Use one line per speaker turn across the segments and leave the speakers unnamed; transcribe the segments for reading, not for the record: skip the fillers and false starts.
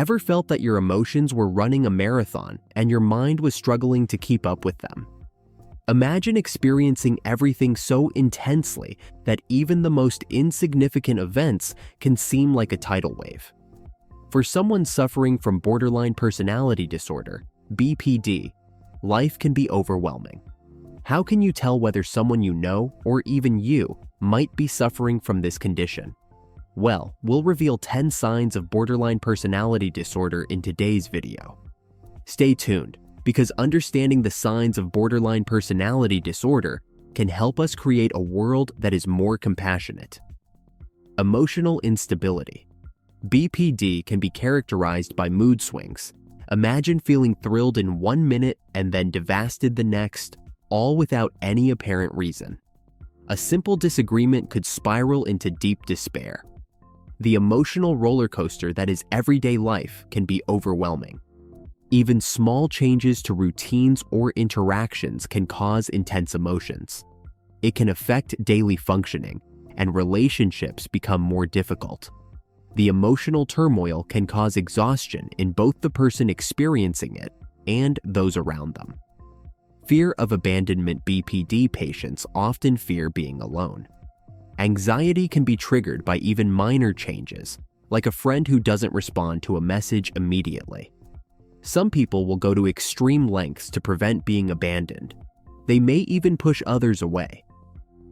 Ever felt that your emotions were running a marathon and your mind was struggling to keep up with them? Imagine experiencing everything so intensely that even the most insignificant events can seem like a tidal wave. For someone suffering from borderline personality disorder, BPD, life can be overwhelming. How can you tell whether someone you know or even you might be suffering from this condition? Well, we'll reveal 10 signs of borderline personality disorder in today's video. Stay tuned, because understanding the signs of borderline personality disorder can help us create a world that is more compassionate. Emotional instability. BPD can be characterized by mood swings. Imagine feeling thrilled in 1 minute and then devastated the next, all without any apparent reason. A simple disagreement could spiral into deep despair. The emotional roller coaster that is everyday life can be overwhelming. Even small changes to routines or interactions can cause intense emotions. It can affect daily functioning, and relationships become more difficult. The emotional turmoil can cause exhaustion in both the person experiencing it and those around them. Fear of abandonment. BPD patients often fear being alone. Anxiety can be triggered by even minor changes, like a friend who doesn't respond to a message immediately. Some people will go to extreme lengths to prevent being abandoned. They may even push others away.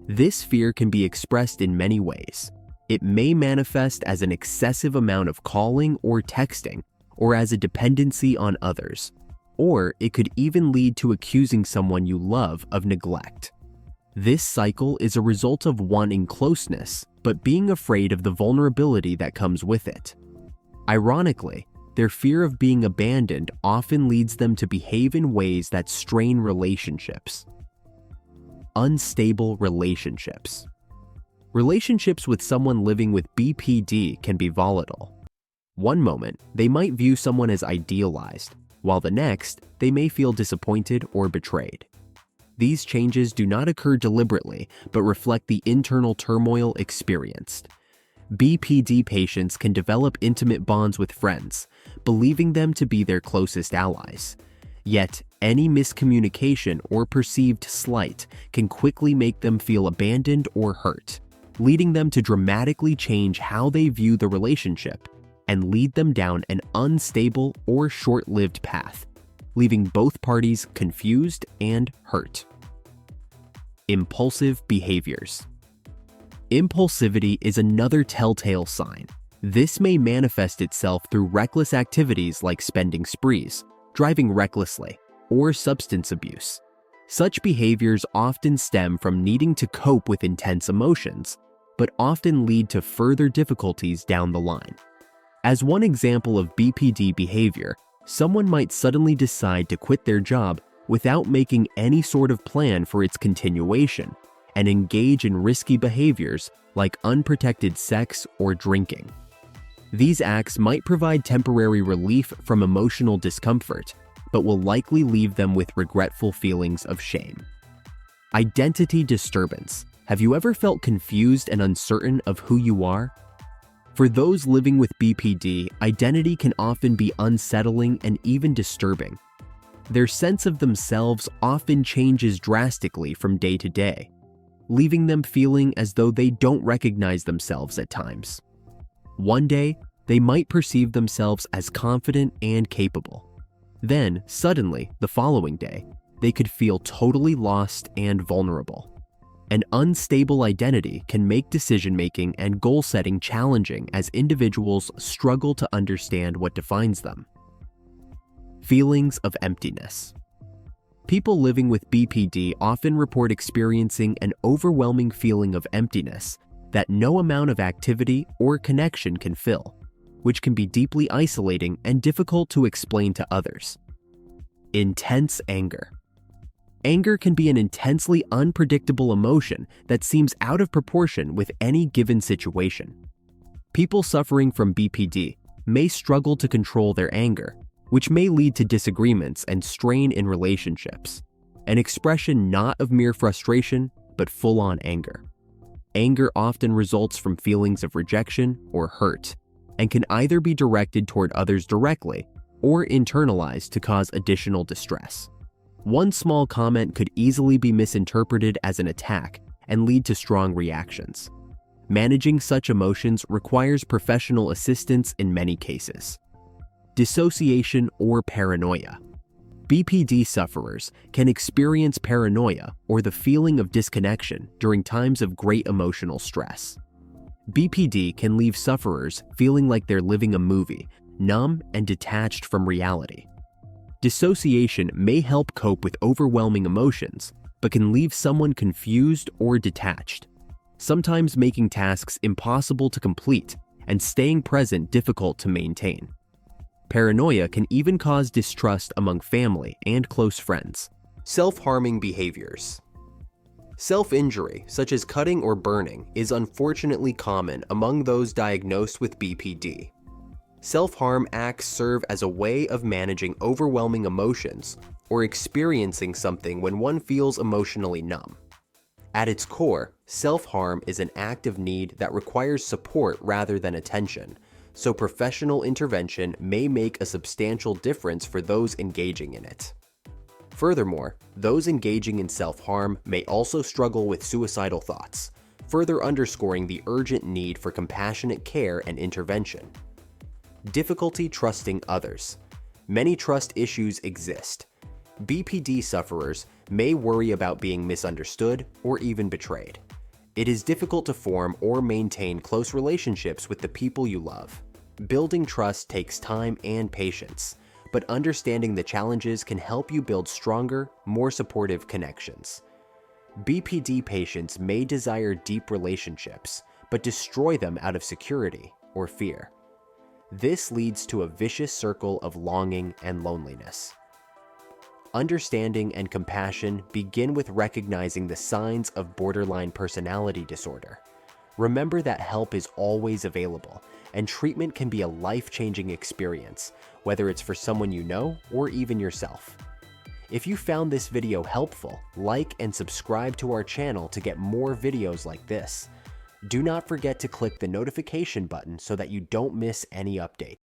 This fear can be expressed in many ways. It may manifest as an excessive amount of calling or texting, or as a dependency on others. Or it could even lead to accusing someone you love of neglect. This cycle is a result of wanting closeness, but being afraid of the vulnerability that comes with it. Ironically, their fear of being abandoned often leads them to behave in ways that strain relationships. Unstable relationships. Relationships with someone living with BPD can be volatile. One moment, they might view someone as idealized, while the next, they may feel disappointed or betrayed. These changes do not occur deliberately, but reflect the internal turmoil experienced. BPD patients can develop intimate bonds with friends, believing them to be their closest allies. Yet, any miscommunication or perceived slight can quickly make them feel abandoned or hurt, leading them to dramatically change how they view the relationship and lead them down an unstable or short-lived path, leaving both parties confused and hurt. Impulsive behaviors. Impulsivity is another telltale sign. This may manifest itself through reckless activities like spending sprees, driving recklessly, or substance abuse. Such behaviors often stem from needing to cope with intense emotions, but often lead to further difficulties down the line. As one example of BPD behavior, someone might suddenly decide to quit their job without making any sort of plan for its continuation and engage in risky behaviors like unprotected sex or drinking. These acts might provide temporary relief from emotional discomfort, but will likely leave them with regretful feelings of shame. Identity disturbance. Have you ever felt confused and uncertain of who you are? For those living with BPD, identity can often be unsettling and even disturbing. Their sense of themselves often changes drastically from day to day, leaving them feeling as though they don't recognize themselves at times. One day, they might perceive themselves as confident and capable. Then, suddenly, the following day, they could feel totally lost and vulnerable. An unstable identity can make decision-making and goal-setting challenging as individuals struggle to understand what defines them. Feelings of emptiness. People living with BPD often report experiencing an overwhelming feeling of emptiness that no amount of activity or connection can fill, which can be deeply isolating and difficult to explain to others. Intense anger. Anger can be an intensely unpredictable emotion that seems out of proportion with any given situation. People suffering from BPD may struggle to control their anger, which may lead to disagreements and strain in relationships, an expression not of mere frustration, but full-on anger. Anger often results from feelings of rejection or hurt, and can either be directed toward others directly or internalized to cause additional distress. One small comment could easily be misinterpreted as an attack and lead to strong reactions. Managing such emotions requires professional assistance in many cases. Dissociation or paranoia. BPD sufferers can experience paranoia or the feeling of disconnection during times of great emotional stress. BPD can leave sufferers feeling like they're living a movie, numb and detached from reality. Dissociation may help cope with overwhelming emotions, but can leave someone confused or detached, sometimes making tasks impossible to complete and staying present difficult to maintain. Paranoia can even cause distrust among family and close friends. Self-harming behaviors. Self-injury, such as cutting or burning, is unfortunately common among those diagnosed with BPD. Self-harm acts serve as a way of managing overwhelming emotions or experiencing something when one feels emotionally numb. At its core, self-harm is an act of need that requires support rather than attention, so professional intervention may make a substantial difference for those engaging in it. Furthermore, those engaging in self-harm may also struggle with suicidal thoughts, further underscoring the urgent need for compassionate care and intervention. Difficulty trusting others. Many trust issues exist. BPD sufferers may worry about being misunderstood or even betrayed. It is difficult to form or maintain close relationships with the people you love. Building trust takes time and patience, but understanding the challenges can help you build stronger, more supportive connections. BPD patients may desire deep relationships, but destroy them out of security or fear. This leads to a vicious circle of longing and loneliness. Understanding and compassion begin with recognizing the signs of borderline personality disorder. Remember that help is always available, and treatment can be a life-changing experience, whether it's for someone you know or even yourself. If you found this video helpful, like and subscribe to our channel to get more videos like this. Do not forget to click the notification button so that you don't miss any updates.